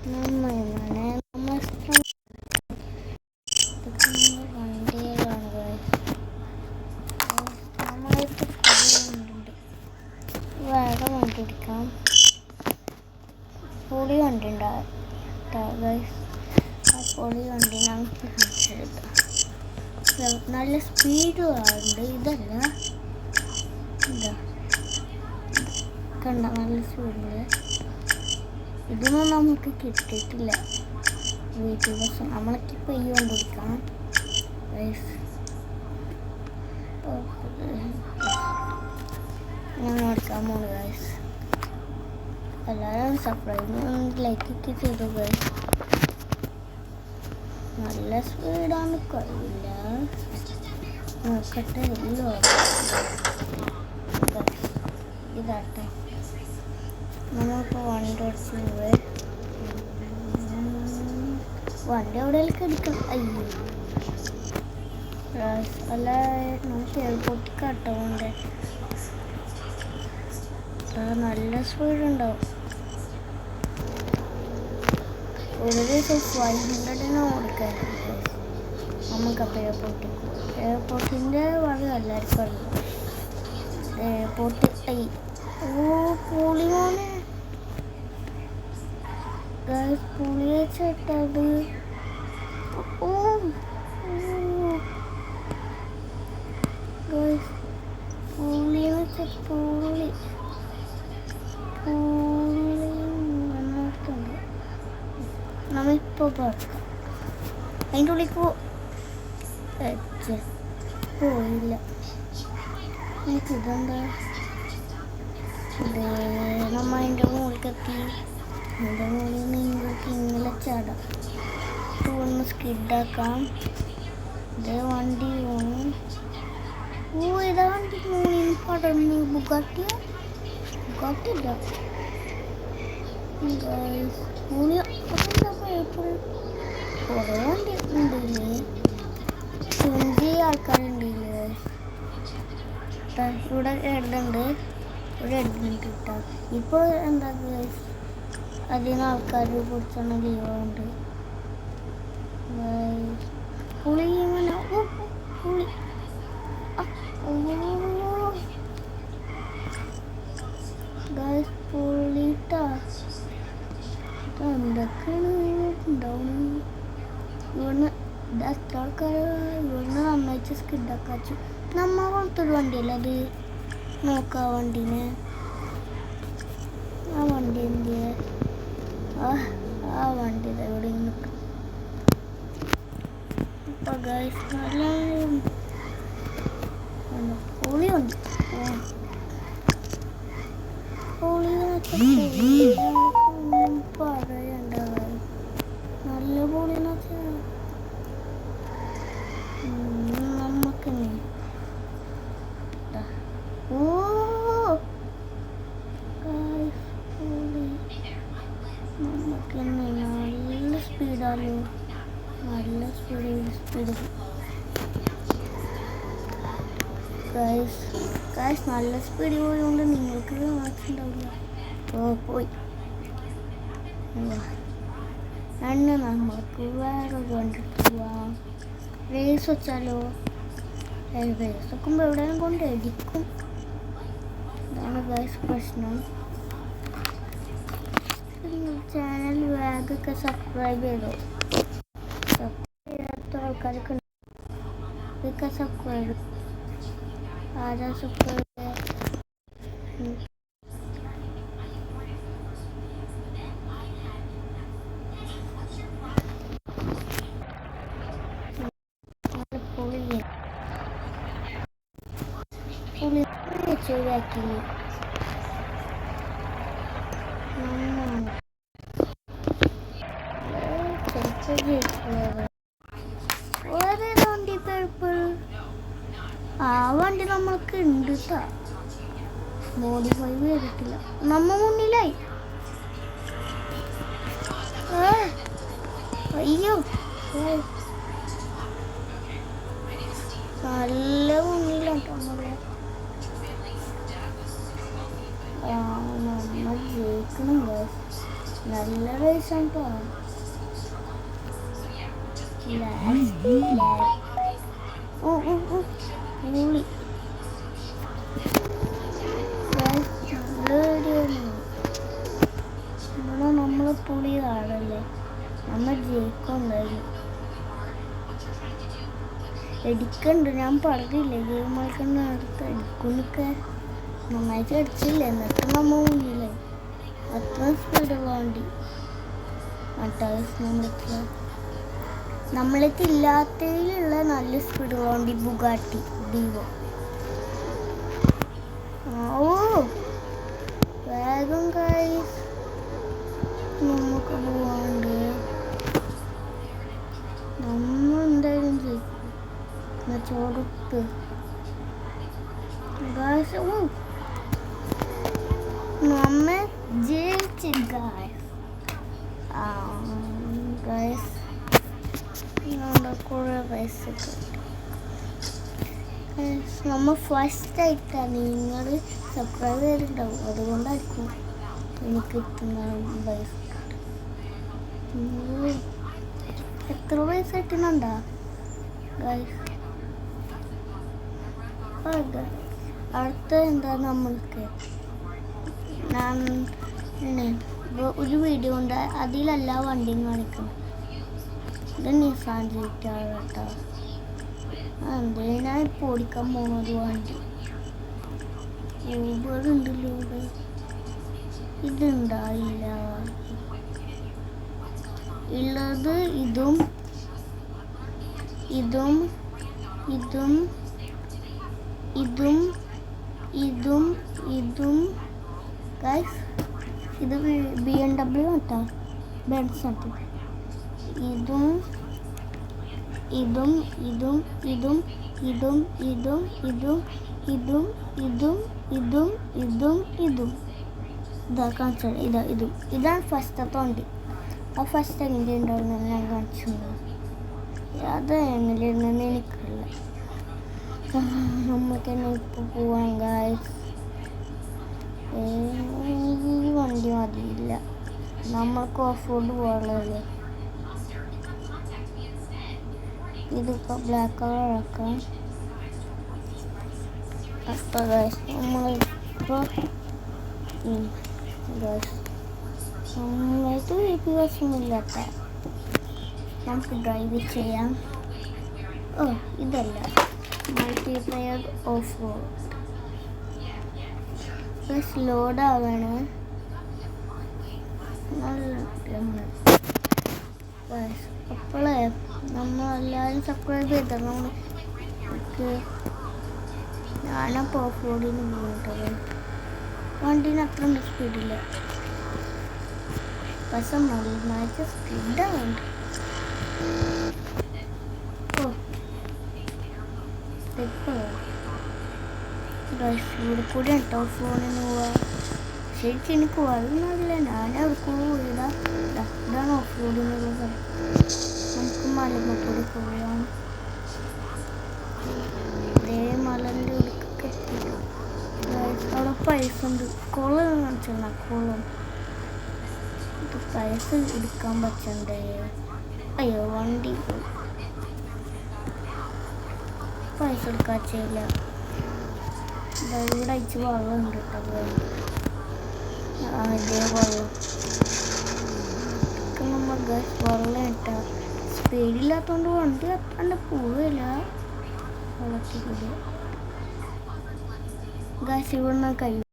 നമ്മളിങ്ങനെ വണ്ടികളാണ് നമ്മളായിട്ട് വണ്ടിയുണ്ട്. വേഗം വണ്ടി എടുക്കാം. പൊളി വണ്ടി ഉണ്ടാകും. ആ പൊളി വണ്ടി നമുക്ക് നല്ല സ്പീഡ് ഉണ്ട്. ഇതല്ല ഇതാ കണ്ട നല്ല സ്പീഡില്. ഇതൊന്നും നമുക്ക് കിട്ടിയിട്ടില്ല വീട്ടിൽ. പക്ഷെ നമ്മൾക്കിപ്പോൾ ഈ വണ്ടി എടുക്കാം. ഞാൻ എടുക്കാൻ പോകുന്നു ഗൈസ്. എല്ലാവരും സബ്സ്ക്രൈബ് ലൈക്കൊക്കെ ചെയ്തു ഗൈസ്. നല്ല സ്പീഡാണ്, കഴിയില്ല. നോക്കട്ടെ. ഇല്ലോ ഇതാട്ടെ നമ്മളിപ്പോൾ വണ്ടി ഓടിച്ച് പോവേ. വണ്ടി എവിടെയൊക്കെ എടുക്കാം. അയ്യോ അല്ല, നമുക്ക് പൊട്ടിക്കാട്ടോ ഉണ്ട്. നല്ല സ്പീഡ് ഉണ്ടാവും. ഒരു ദിവസം 500 കൊടുക്കാനുണ്ട് നമുക്കപ്പോൾ എയർപോർട്ടിൻ്റെ വഴി എല്ലാവർക്കും അറിയാം. എയർപോർട്ട് പുളിയാണ് പുളിയെ ചേട്ടത്. പുളിയെ വെച്ച പുളി നമ്മളിപ്പോൾ പറക്കാം. അതിൻ്റെ ഉള്ളിൽ പോയില്ല. എനിക്കിതെന്താ നമ്മ അതിൻ്റെ മുകളിലെത്തി. അതിൻ്റെ മുകളിൽ നിങ്ങൾക്ക് ഇങ്ങനെ ചാടാം. ഒന്ന് സ്കിഡാക്കാം. ഇത് വണ്ടി പോകണം. ഇതാ വണ്ടി മുകളിൽ പടർന്ന് ബുഗാട്ടില്ല. കുറേ വണ്ടി ഉണ്ടല്ലേ. 20 ആൾക്കാരുണ്ടല്ലേ. ഇവിടെ ഇടുന്നുണ്ട്. ഒരു അഡ്മിറ്റ് കിട്ടാം. ഇപ്പോൾ എന്താ അധികം ആൾക്കാർ കുറിച്ചാണ് ലീവുണ്ട്. പുളി ഇങ്ങനെ പുളി പുളിട്ടാ എന്തൊക്കെയാണ് ഉണ്ടാവും. ഇവിടുന്ന് എത്ര ആൾക്കാർ ഇവിടുന്ന് നന്നായിട്ട് സ്കിഡാക്കാച്ചു. നമ്മ പോലത്തൊരു വണ്ടിയല്ല അത്. നോക്കാം വണ്ടീനെ. ആ വണ്ടി എന്ത് ആ വണ്ടി എവിടെ നിൽക്കും. ഇപ്പൊ ഗൈസ് നല്ല പൊളിയുണ്ട്. പറയണ്ട നല്ല പൊളിയെന്ന് വെച്ചാൽ നമുക്ക് നമുക്ക് നല്ല സ്പീഡാലോ. നല്ല സ്പീഡ് ഗൈസ് നല്ല സ്പീഡ് പോയതുകൊണ്ട് നിങ്ങൾക്ക് മാർക്കുണ്ടാവില്ല. പോയി എന്നെ നമുക്ക് വേറെ കണ്ടിട്ട് പോവാം. റേസ് വെച്ചാലോ. റേസ് വെക്കുമ്പോൾ എവിടെയും കൊണ്ട് അടിക്കും. ഇതാണ് ഗൈസ് പ്രശ്നം. ചാനൽ വേഗമൊക്കെ സബ്സ്ക്രൈബ് ചെയ്തോ. സബ്സ്ക്രൈബ് ചെയ്യാത്ത ആൾക്കാർക്ക് ഇതൊക്കെ സബ്സ്ക്രൈബ്. ആരാ സബ്സ്ക്രൈബ് ശരിയാക്കി. വണ്ടി പേർപ്പിൾ ആ വണ്ടി നമ്മൾക്ക് ഉണ്ട് കേട്ടോ. മോഡിഫൈ ചെയ്തിട്ടില്ല. നമ്മ മുന്നിലായി. അയ്യോ നല്ല മുന്നിലാട്ടോ നമ്മളെ. നമ്മൾ ജയിക്കണം. നല്ല റേസാണ് കേട്ടോ. പുളി ഇവിടെ നമ്മള് പുളി കാണല്ലേ, നമ്മൾ ജയിക്കുണ്ടായിരുന്നു. എടുക്കണ്ട്, ഞാൻ പറഞ്ഞില്ലേ ഗെയിം കളിക്കുന്ന അടുത്ത് എടുക്കുന്നൊക്കെ. നന്നായിട്ട് അടിച്ചില്ല, എന്നിട്ട് നമ്മ മുന്നിലായി. അത്ര സ്പീഡുള്ള വണ്ടി നമ്മളൊക്കെ ഇല്ലാത്തതിലുള്ള നല്ല സ്പീഡുള്ള വണ്ടി ബുഗാട്ടി ഡീവോ. ഓ വേഗം ഗൈസ്, നമുക്ക് പോവാണ്ട്. നമ്മൾ എന്തായാലും ജയിക്കും. ചോടുപ്പ് ഗൈസ്, നമ്മ ജയിച്ചു ഗൈസ്. കുറെ പൈസ നമ്മൾ ഫസ്റ്റ് ആയിട്ടാണ്. നിങ്ങൾ സബ്സ്ക്രൈബ് ചെയ്തിട്ടുണ്ടാവും, അതുകൊണ്ടായിരിക്കും എനിക്ക് കിട്ടുന്ന പൈസ. എത്ര പൈസ കിട്ടുന്നുണ്ടാ ഗൈസ്? അടുത്ത എന്താ, നമ്മൾക്ക് ഞാൻ ഒരു വീഡിയോ ഉണ്ട്, അതിലെല്ലാ വണ്ടിയും കാണിക്കണം. ഇത് നിസാൻ ജീറ്റാണ് കേട്ടോ. ഞാൻ ഇപ്പോൾ ഓടിക്കാൻ പോകുന്നത് വണ്ടി ഊബർ ഉണ്ടല്ലോ. ഇതുണ്ടായില്ല, ഉള്ളത് ഇതും ഇതും ഇതും ഇതും ഇതും ഇതും ഗൈസ്. ഇത് BMW കേട്ടോ, ബെൻസ് കേട്ടോ. ഇതും ഇതും ഇതും ഇതും ഇതും ഇതും ഇതും ഇതും ഇതും ഇതും ഇതും ഇതും ഇതാ കാണിച്ചത്. ഇതും ഇതാണ് ഫസ്റ്റത്തെ വണ്ടി. ആ ഫസ്റ്റ് എങ്ങനെ ഉണ്ടാവുന്നത് ഞാൻ കാണിച്ചു. അത് എങ്ങനെയാണെന്ന് എനിക്കറിയില്ല. നമുക്ക് തന്നെ ഇപ്പോൾ പോവാൻ ഗൈസ്. ഈ വണ്ടി മതിയില്ല, നമ്മൾക്ക് ഓഫ് റോഡ് പോകാനുള്ളതല്ലേ. ഇതിപ്പോൾ ബ്ലാക്ക് കളറാക്കാം. അപ്പോൾ ഗൈസ് നമ്മളിപ്പോൾ നമ്മൾക്ക് വിദ്യാഭ്യാസമില്ലാത്ത നമുക്ക് ഡ്രൈവ് ചെയ്യാം. ഓ ഇതല്ല, മൾട്ടിപ്ലെയർ ഓഫ് റോഡ്. ബസ് ലോഡാവാണ്. അപ്പോളേ നമ്മളെല്ലാവരും സബ്സ്ക്രൈബ് ചെയ്തത് നമുക്ക്. ഞാനപ്പോൾ ഓഫ് റോഡിന് പോയിട്ടോ. വണ്ടീന് അത്ര സ്പീഡില്ല, പക്ഷെ നന്നായിട്ട് സ്പീഡാണ്. ഇവിടെ കൂടെ കേട്ടോ ഫോണിന് പോവാ. ശരിക്കും എനിക്ക് വളർന്നില്ല, ഞാൻ അവർക്ക് പോയിടാ. ഇതാണ് ഓഫ് റോഡിനുള്ളത്. നമുക്ക് മലമക്കൂടി പോവാം. ഇതേ മലൻ്റെ ഉടുക്കൊക്കെ എത്തിയിട്ടു. അവിടെ പൈസ ഉണ്ട്. കുളം കാണിച്ചാ കുളം. ഇത് പൈസ എടുക്കാൻ പറ്റണ്ടേ? അയ്യോ വണ്ടി പൈസ എടുക്കാൻ ചെയ്യില്ല. ഇവിടെ അയച്ച് വെള്ളം ഉണ്ട് കേട്ടോ. ഇതേ വെള്ളം നമ്മൾ ഗസ് വെള്ളം ഇട്ടാ സ്പീഡില്ലാത്തതുകൊണ്ട് വണ്ടി അത്താണ്ട് പോവില്ല വെള്ളത്തിൽ. ഗസ് ഇവിടെ കഴിയും.